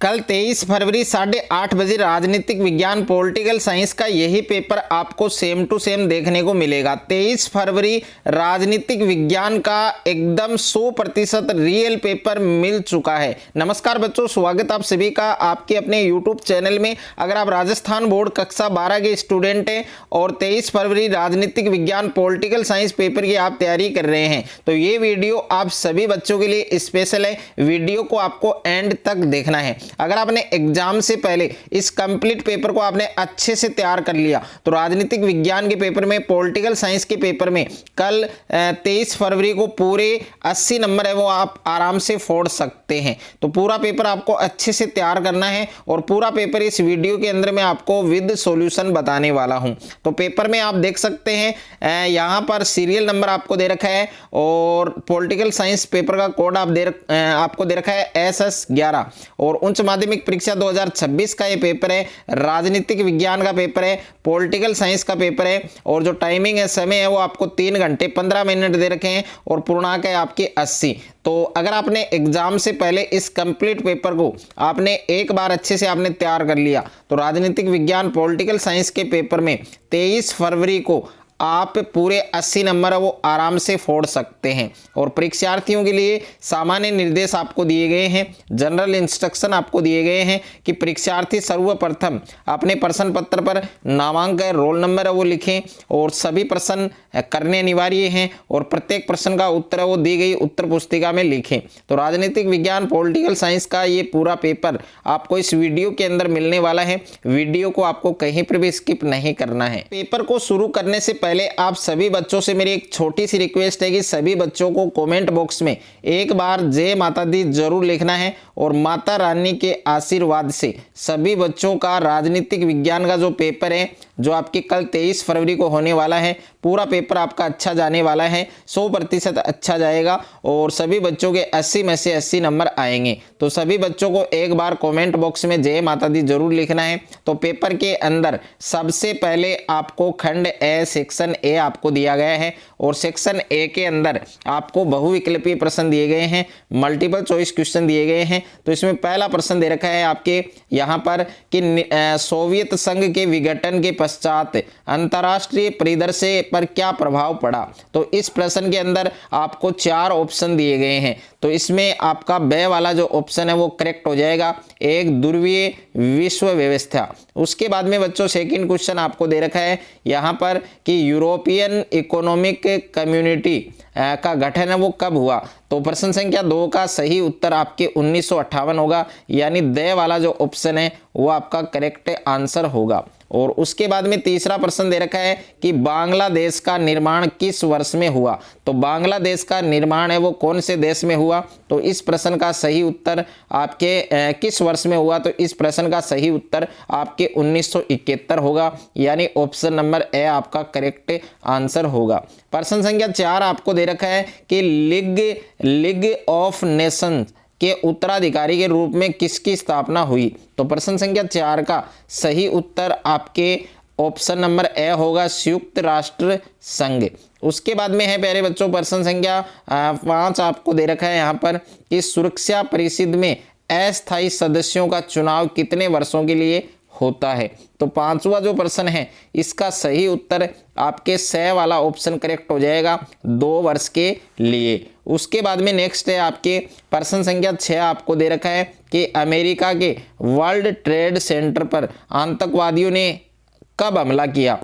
कल 23 फरवरी 8:30 बजे राजनीतिक विज्ञान पॉलिटिकल साइंस का यही पेपर आपको सेम टू सेम देखने को मिलेगा। 23 फरवरी राजनीतिक विज्ञान का एकदम 100% रियल पेपर मिल चुका है। नमस्कार बच्चों, स्वागत आप सभी का आपके अपने YouTube चैनल में। अगर आप राजस्थान बोर्ड कक्षा 12 के स्टूडेंट हैं और 23 फरवरी राजनीतिक विज्ञान पॉलिटिकल साइंस पेपर की आप तैयारी कर रहे हैं तो ये वीडियो आप सभी बच्चों के लिए स्पेशल है। वीडियो को आपको एंड तक देखना है। अगर आपने एग्जाम से पहले इस कंप्लीट पेपर को आपने अच्छे से तैयार कर लिया तो राजनीतिक विज्ञान के पेपर में, पॉलिटिकल साइंस के पेपर में कल 23 फरवरी को पूरे 80 नंबर है वो आप आराम से फोड़ सकते हैं। तो पूरा पेपर आपको अच्छे से तैयार करना है और पूरा पेपर इस वीडियो के अंदर मैं आपको विद सॉल्यूशन बताने वाला हूं। तो पेपर में आप देख सकते हैं यहां पर सीरियल नंबर आपको दे रखा है और पॉलिटिकल साइंस पेपर का कोड आपको दे रखा है SS11 और उच्च माध्यमिक परीक्षा 2026 का ये पेपर है। राजनीतिक विज्ञान का पेपर है, पॉलिटिकल साइंस का पेपर है और जो टाइमिंग है, समय है वो आपको 3 घंटे 15 मिनट दे रखे हैं और पूर्णांक है आपके 80। तो अगर आपने एग्जाम से पहले इस कंप्लीट पेपर को आपने एक बार अच्छे से आपने तैयार कर लिया तो राजनीतिक विज्ञान पॉलिटिकल साइंस के पेपर में 23 फरवरी को आप पूरे 80 नंबर वो आराम से फोड़ सकते हैं। और परीक्षार्थियों के लिए सामान्य निर्देश आपको दिए गए हैं, जनरल इंस्ट्रक्शन आपको दिए गए हैं कि परीक्षार्थी सर्वप्रथम अपने प्रश्न पत्र पर नामांक है, रोल नंबर है वो लिखें और सभी प्रश्न करने अनिवार्य हैं और प्रत्येक प्रश्न का उत्तर है वो दी गई उत्तर पुस्तिका में लिखें। तो राजनीतिक विज्ञान पॉलिटिकल साइंस का ये पूरा पेपर आपको इस वीडियो के अंदर मिलने वाला है। वीडियो को आपको कहीं पर भी स्किप नहीं करना है। पेपर को शुरू करने से पहले आप सभी बच्चों से मेरी एक छोटी सी रिक्वेस्ट है कि सभी बच्चों को कमेंट बॉक्स में एक बार जय माता दी जरूर लिखना है और माता रानी के आशीर्वाद से सभी बच्चों का राजनीतिक विज्ञान का जो पेपर है जो आपके कल 23 फरवरी को होने वाला है, पूरा पेपर आपका अच्छा जाने वाला है, 100% अच्छा जाएगा और सभी बच्चों के 80 में से 80 नंबर आएंगे। तो सभी बच्चों को एक बार कमेंट बॉक्स में जय माता दी जरूर लिखना है। तो पेपर के अंदर सबसे पहले आपको खंड ए सेक्शन ए आपको दिया गया है और सेक्शन ए के अंदर आपको बहुविकल्पीय प्रश्न दिए गए हैं, मल्टीपल चॉइस क्वेश्चन दिए गए हैं। तो इसमें पहला प्रश्न दे रखा है आपके यहाँ पर कि सोवियत संघ के विघटन के पश्चात अंतर्राष्ट्रीय परिदृश्य पर क्या प्रभाव पड़ा। तो इस प्रश्न के अंदर आपको 4 ऑप्शन दिए गए हैं। तो इसमें आपका बे वाला जो ऑप्शन है वो करेक्ट हो जाएगा, एक ध्रुवीय विश्व व्यवस्था। उसके बाद में बच्चों सेकंड क्वेश्चन आपको दे रखा है यहाँ पर कि यूरोपियन इकोनॉमिक कम्युनिटी का गठन है वो कब हुआ। तो प्रश्न संख्या 2 का सही उत्तर आपके 1958 होगा, यानी दे वाला जो ऑप्शन है वो आपका करेक्ट आंसर होगा। और उसके बाद में तीसरा प्रश्न दे रखा है कि बांग्लादेश का निर्माण किस वर्ष में हुआ। तो बांग्लादेश का निर्माण है वो कौन से देश में हुआ। तो इस प्रश्न का सही उत्तर आपके किस वर्ष में हुआ। तो इस प्रश्न का सही उत्तर आपके 1971 होगा, यानी ऑप्शन नंबर ए आपका करेक्ट आंसर होगा। प्रश्न संख्या 4 आपको दे रखा है कि लीग ऑफ नेशंस के उत्तराधिकारी के रूप में किसकी स्थापना हुई। तो प्रश्न संख्या 4 का सही उत्तर आपके ऑप्शन नंबर ए होगा, संयुक्त राष्ट्र संघ। उसके बाद में है प्यारे बच्चों प्रश्न संख्या 5 आपको दे रखा है यहाँ पर कि सुरक्षा परिषद में अस्थायी सदस्यों का चुनाव कितने वर्षों के लिए होता है। तो 5वां जो प्रश्न है इसका सही उत्तर आपके स वाला ऑप्शन करेक्ट हो जाएगा, 2 वर्ष के लिए। उसके बाद में नेक्स्ट है आपके प्रश्न संख्या 6 आपको दे रखा है कि अमेरिका के वर्ल्ड ट्रेड सेंटर पर आतंकवादियों ने कब हमला किया।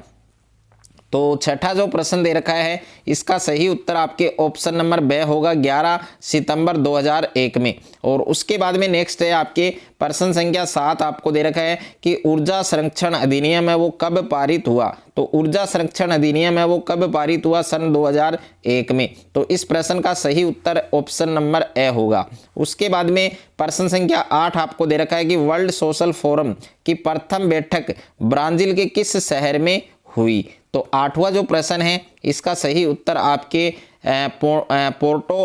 तो छठा जो प्रश्न दे रखा है इसका सही उत्तर आपके ऑप्शन नंबर बे होगा, 11 सितंबर 2001 में। और उसके बाद में नेक्स्ट है आपके प्रश्न संख्या 7 आपको दे रखा है कि ऊर्जा संरक्षण अधिनियम है वो कब पारित हुआ। तो ऊर्जा संरक्षण अधिनियम है वो कब पारित हुआ, सन 2001 में। तो इस प्रश्न का सही उत्तर ऑप्शन नंबर ए होगा। उसके बाद में प्रश्न संख्या 8 आपको दे रखा है कि वर्ल्ड सोशल फोरम की प्रथम बैठक ब्राजील के किस शहर में हुई। तो 8वां जो प्रश्न है इसका सही उत्तर आपके पोर्टो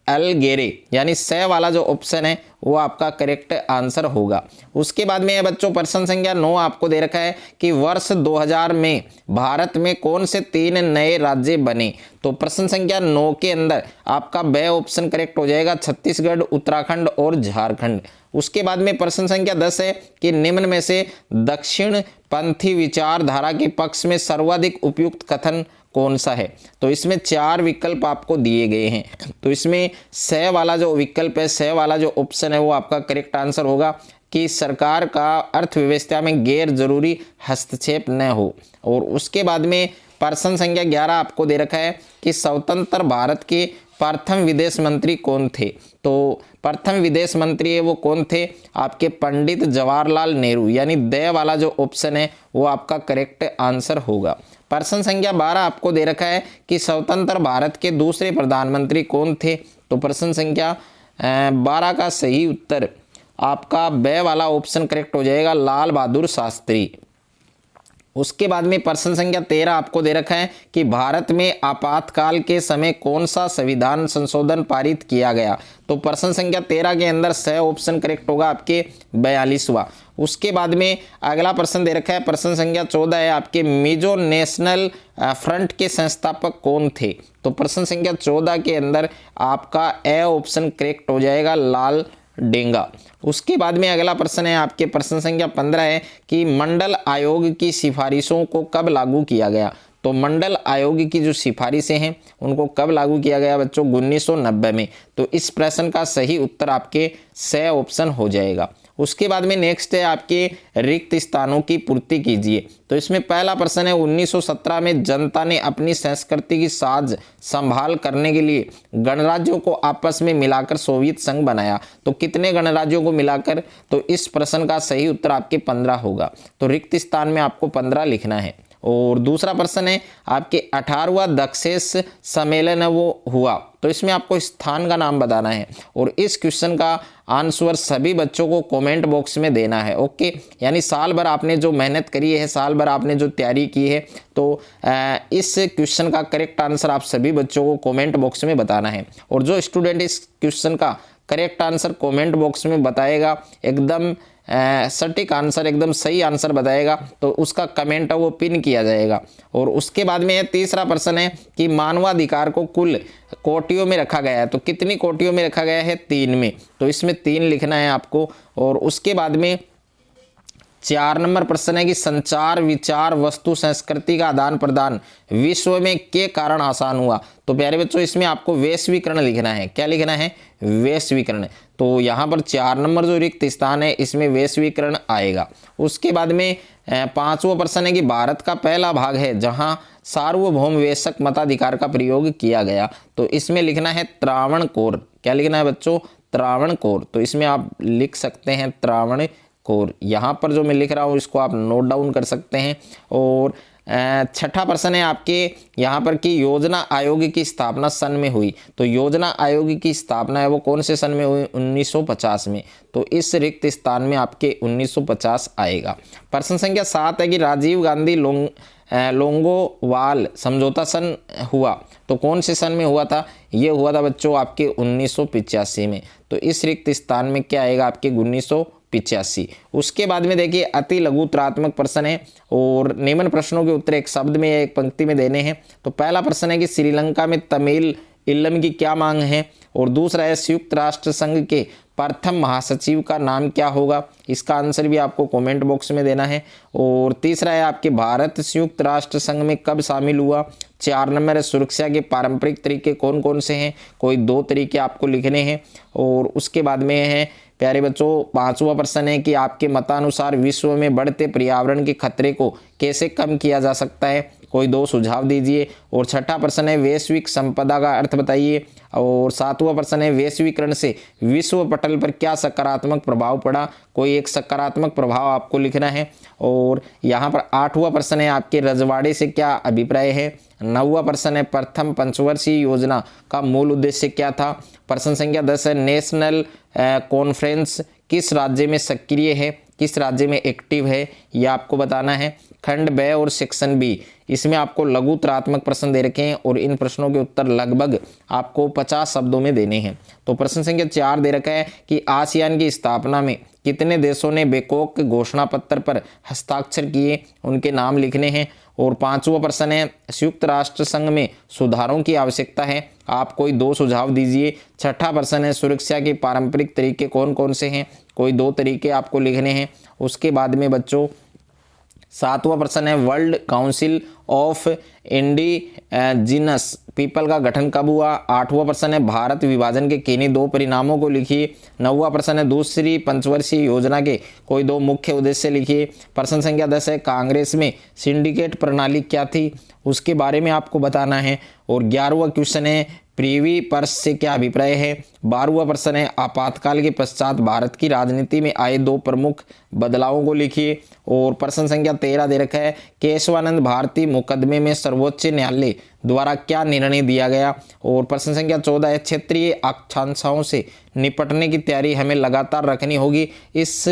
एलगेरे यानी से वाला जो ऑप्शन है वो आपका करेक्ट आंसर होगा। उसके बाद में बच्चों प्रश्न संख्या 9 आपको दे रखा है कि वर्ष 2000 में भारत में कौन से 3 नए राज्य बने। तो प्रश्न संख्या 9 के अंदर आपका बे ऑप्शन करेक्ट हो जाएगा, छत्तीसगढ़, उत्तराखंड और झारखंड। उसके बाद में प्रश्न संख्या 10 है कि निम्न में से दक्षिण पंथी विचारधारा के पक्ष में सर्वाधिक उपयुक्त कथन कौन सा है। तो इसमें 4 विकल्प आपको दिए गए हैं। तो इसमें स वाला जो विकल्प है, स वाला जो ऑप्शन है वो आपका करेक्ट आंसर होगा कि सरकार का अर्थव्यवस्था में गैर जरूरी हस्तक्षेप न हो। और उसके बाद में प्रश्न संख्या 11 आपको दे रखा है कि स्वतंत्र भारत के प्रथम विदेश मंत्री कौन थे। तो प्रथम विदेश मंत्री है वो कौन थे, आपके पंडित जवाहरलाल नेहरू, यानी द वाला जो ऑप्शन है वो आपका करेक्ट आंसर होगा। प्रश्न संख्या 12 आपको दे रखा है कि स्वतंत्र भारत के दूसरे प्रधानमंत्री कौन थे। तो प्रश्न संख्या 12 का सही उत्तर आपका ब वाला ऑप्शन करेक्ट हो जाएगा, लाल बहादुर शास्त्री। उसके बाद में प्रश्न संख्या 13 आपको दे रखा है कि भारत में आपातकाल के समय कौन सा संविधान संशोधन पारित किया गया। तो प्रश्न संख्या 13 के अंदर स ऑप्शन करेक्ट होगा आपके 42वां। उसके बाद में अगला प्रश्न दे रखा है, प्रश्न संख्या 14 है आपके मिजो नेशनल फ्रंट के संस्थापक कौन थे। तो प्रश्न संख्या 14 के अंदर आपका ए ऑप्शन करेक्ट हो जाएगा, लाल डेंगा। उसके बाद में अगला प्रश्न है आपके प्रश्न संख्या 15 है कि मंडल आयोग की सिफारिशों को कब लागू किया गया। तो मंडल आयोग की जो सिफारिशें हैं उनको कब लागू किया गया बच्चों, 1990 में। तो इस प्रश्न का सही उत्तर आपके स ऑप्शन हो जाएगा। उसके बाद में नेक्स्ट है आपके रिक्त स्थानों की पूर्ति कीजिए। तो इसमें पहला प्रश्न है 1917 में जनता ने अपनी संस्कृति की साज संभाल करने के लिए गणराज्यों को आपस में मिलाकर सोवियत संघ बनाया। तो कितने गणराज्यों को मिलाकर, तो इस प्रश्न का सही उत्तर आपके 15 होगा। तो रिक्त स्थान में आपको 15 लिखना है। और दूसरा प्रश्न है आपके 18वां दक्षेस सम्मेलन है वो हुआ। तो इसमें आपको स्थान का नाम बताना है और इस क्वेश्चन का आंसर सभी बच्चों को कमेंट बॉक्स में देना है। ओके, यानी साल भर आपने जो मेहनत करी है, साल भर आपने जो तैयारी की है, तो इस क्वेश्चन का करेक्ट आंसर आप सभी बच्चों को कमेंट बॉक्स में बताना है। और जो स्टूडेंट इस क्वेश्चन का करेक्ट आंसर कमेंट बॉक्स में बताएगा, एकदम सटीक आंसर, एकदम सही आंसर बताएगा, तो उसका कमेंट है वो पिन किया जाएगा। और उसके बाद में तीसरा प्रश्न है कि मानवाधिकार को कुल कोटियों में रखा गया है। तो कितनी कोटियों में रखा गया है, 3 में। तो इसमें 3 लिखना है आपको। और उसके बाद में 4 नंबर प्रश्न है कि संचार, विचार, वस्तु, संस्कृति का आदान प्रदान विश्व में के कारण आसान हुआ। तो प्यारे बच्चों इसमें आपको वैश्वीकरण लिखना है। क्या लिखना है, वैश्वीकरण। तो यहाँ पर 4 नंबर जो रिक्त स्थान है इसमें वैश्वीकरण आएगा। उसके बाद में 5वां प्रश्न है कि भारत का पहला भाग है जहाँ सार्वभौम वैश्विक मताधिकार का प्रयोग किया गया। तो इसमें लिखना है त्रावणकोर। क्या लिखना है बच्चों, त्रावणकोर। तो इसमें आप लिख सकते हैं त्रावणकोर। यहाँ पर जो मैं लिख रहा हूँ इसको आप नोट डाउन कर सकते हैं। और 6ठा प्रश्न है आपके यहाँ पर कि योजना आयोग की स्थापना सन में हुई। तो योजना आयोग की स्थापना है वो कौन से सन में हुई, 1950 में। तो इस रिक्त स्थान में आपके 1950 आएगा। प्रश्न संख्या 7 है कि राजीव गांधी लोंगोवाल समझौता सन हुआ। तो कौन से सन में हुआ था, ये हुआ था बच्चों आपके 1985 में। तो इस रिक्त स्थान में क्या आएगा आपके 1985। उसके बाद में देखिए अति लघुत्रात्मक प्रश्न है और निम्न प्रश्नों के उत्तर एक शब्द में या एक पंक्ति में देने हैं। तो पहला प्रश्न है कि श्रीलंका में तमिल इल्लम की क्या मांग है। और दूसरा है संयुक्त राष्ट्र संघ के प्रथम महासचिव का नाम क्या होगा। इसका आंसर भी आपको कमेंट बॉक्स में देना है। और तीसरा है आपके भारत संयुक्त राष्ट्र संघ में कब शामिल हुआ। 4 नंबर है सुरक्षा के पारंपरिक तरीके कौन कौन से हैं, कोई 2 तरीके आपको लिखने हैं। और उसके बाद में है प्यारे बच्चों 5वां प्रश्न है कि आपके मतानुसार विश्व में बढ़ते पर्यावरण के खतरे को कैसे कम किया जा सकता है, कोई 2 सुझाव दीजिए। और 6ठा प्रश्न है वैश्विक संपदा का अर्थ बताइए। और 7वां प्रश्न है वैश्वीकरण से विश्व पटल पर क्या सकारात्मक प्रभाव पड़ा, कोई एक सकारात्मक प्रभाव आपको लिखना है। और यहाँ पर 8वां प्रश्न है आपके रजवाड़े से क्या अभिप्राय है। 9वां प्रश्न है प्रथम पंचवर्षीय योजना का मूल उद्देश्य क्या था। प्रश्न संख्या 10 है नेशनल कॉन्फ्रेंस किस राज्य में सक्रिय है, किस राज्य में एक्टिव है, ये आपको बताना है। खंड ब और सेक्शन बी इसमें आपको लघुत्रात्मक प्रश्न दे रखे हैं और इन प्रश्नों के उत्तर लगभग आपको 50 शब्दों में देने हैं। तो प्रश्न संख्या 4 दे रखा है कि आसियान की स्थापना में कितने देशों ने बैकॉक घोषणा पत्र पर हस्ताक्षर किए, उनके नाम लिखने हैं। और 5वां प्रश्न है संयुक्त राष्ट्र संघ में सुधारों की आवश्यकता है, आप कोई 2 सुझाव दीजिए। 6ठा प्रश्न है सुरक्षा के पारंपरिक तरीके कौन कौन से हैं, कोई 2 तरीके आपको लिखने हैं। उसके बाद में बच्चों 7वां प्रश्न है world council of indigenous people का गठन कब हुआ। 8वां प्रश्न है भारत विभाजन के किन्हीं 2 परिणामों को लिखिए। 9वां प्रश्न है दूसरी पंचवर्षीय योजना के कोई 2 मुख्य उद्देश्य लिखिए। प्रश्न संख्या 10 है कांग्रेस में सिंडिकेट प्रणाली क्या थी, उसके बारे में आपको बताना है। और 11वां क्वेश्चन है प्रीवी पर्स से क्या अभिप्राय है। 12वां प्रश्न है आपातकाल के पश्चात भारत की राजनीति में आए 2 प्रमुख बदलावों को लिखिए। और प्रश्न संख्या 13 दे रखा है केशवानंद भारती मुकदमे में सर्वोच्च न्यायालय द्वारा क्या निर्णय दिया गया। और प्रश्न संख्या 14 है क्षेत्रीय आकांक्षाओं से निपटने की तैयारी हमें लगातार रखनी होगी, इस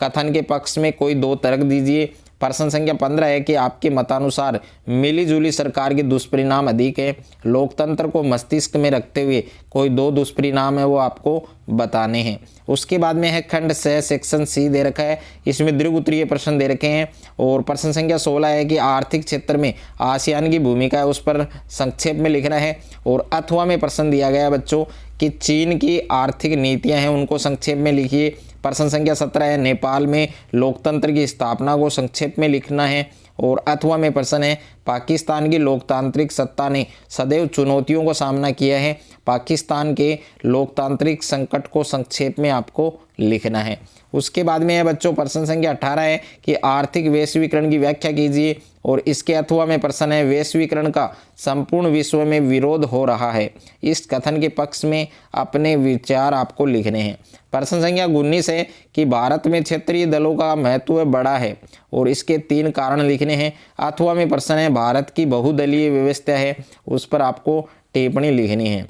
कथन के पक्ष में कोई 2 तर्क दीजिए। प्रश्न संख्या 15 है कि आपके मतानुसार मिलीजुली सरकार के दुष्परिणाम अधिक है, लोकतंत्र को मस्तिष्क में रखते हुए कोई 2 दुष्परिणाम है वो आपको बताने हैं। उसके बाद में है खंड 6 सेक्शन सी दे रखा है, इसमें दीर्घ उत्तरीय प्रश्न दे रखे हैं। और प्रश्न संख्या 16 है कि आर्थिक क्षेत्र में आसियान की भूमिका है उस पर संक्षेप में लिखना है। और अथवा में प्रश्न दिया गया है बच्चों कि चीन की आर्थिक नीतियां हैं उनको संक्षेप में लिखिए। प्रश्न संख्या 17 है नेपाल में लोकतंत्र की स्थापना को संक्षेप में लिखना है। और अथवा में प्रश्न है पाकिस्तान की लोकतांत्रिक सत्ता ने सदैव चुनौतियों का सामना किया है, पाकिस्तान के लोकतांत्रिक संकट को संक्षेप में आपको लिखना है। उसके बाद में है बच्चों प्रश्न संख्या 18 है कि आर्थिक वैश्वीकरण की व्याख्या कीजिए। और इसके अथवा में प्रश्न है वैश्वीकरण का संपूर्ण विश्व में विरोध हो रहा है, इस कथन के पक्ष में अपने विचार आपको लिखने हैं। प्रश्न संख्या 19 है कि भारत में क्षेत्रीय दलों का महत्व बड़ा है और इसके 3 कारण लिखने हैं। अथवा में प्रश्न है भारत की बहुदलीय व्यवस्था है, उस पर आपको टिप्पणी लिखनी है।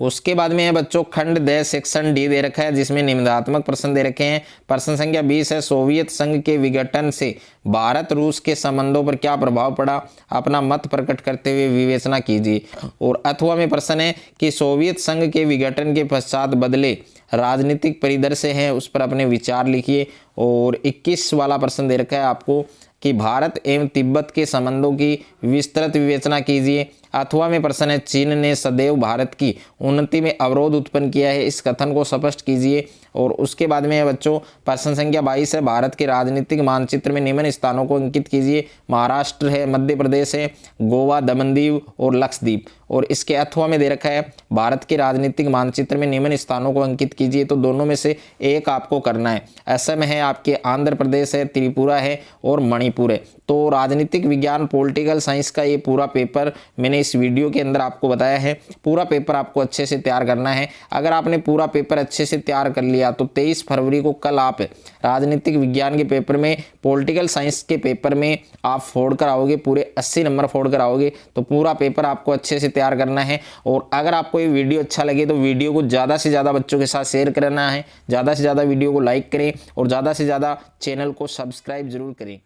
उसके बाद में है बच्चों खंड 10 सेक्शन डी दे रखा है जिसमें निम्नात्मक प्रश्न दे रखे हैं। प्रश्न संख्या 20 है सोवियत संघ के विघटन से भारत रूस के संबंधों पर क्या प्रभाव पड़ा, अपना मत प्रकट करते हुए विवेचना कीजिए। और अथवा में प्रश्न है कि सोवियत संघ के विघटन के पश्चात बदले राजनीतिक परिदृश्य है उस पर अपने विचार लिखिए। और 21 वाला प्रश्न दे रखा है आपको कि भारत एवं तिब्बत के संबंधों की विस्तृत विवेचना कीजिए। अथवा में प्रश्न है चीन ने सदैव भारत की उन्नति में अवरोध उत्पन्न किया है, इस कथन को स्पष्ट कीजिए। और उसके बाद में है बच्चों प्रश्न संख्या 22 है भारत के राजनीतिक मानचित्र में निम्न स्थानों को अंकित कीजिए। महाराष्ट्र है, मध्य प्रदेश है, गोवा, दमनदीव और लक्षद्वीप। और इसके अथवा में दे रखा है भारत के राजनीतिक मानचित्र में निम्न स्थानों को अंकित कीजिए, तो दोनों में से एक आपको करना है। असम है आपके, आंध्र प्रदेश है, त्रिपुरा है और मणिपुर है। तो राजनीतिक विज्ञान पॉलिटिकल साइंस का ये पूरा पेपर मैंने इस वीडियो के अंदर आपको बताया है। पूरा पेपर आपको अच्छे से तैयार करना है। अगर आपने पूरा पेपर अच्छे से तैयार कर लिया तो 23 फरवरी को कल आप राजनीतिक विज्ञान के पेपर में, पॉलिटिकल साइंस के पेपर में आप फोड़ कर आओगे, पूरे 80 नंबर फोड़ कर आओगे। तो पूरा पेपर आपको अच्छे से तैयार करना है। और अगर आपको ये वीडियो अच्छा लगे तो वीडियो को ज़्यादा से ज़्यादा बच्चों के साथ शेयर करना है, ज़्यादा से ज़्यादा वीडियो को लाइक करें और ज़्यादा से ज़्यादा चैनल को सब्सक्राइब जरूर करें।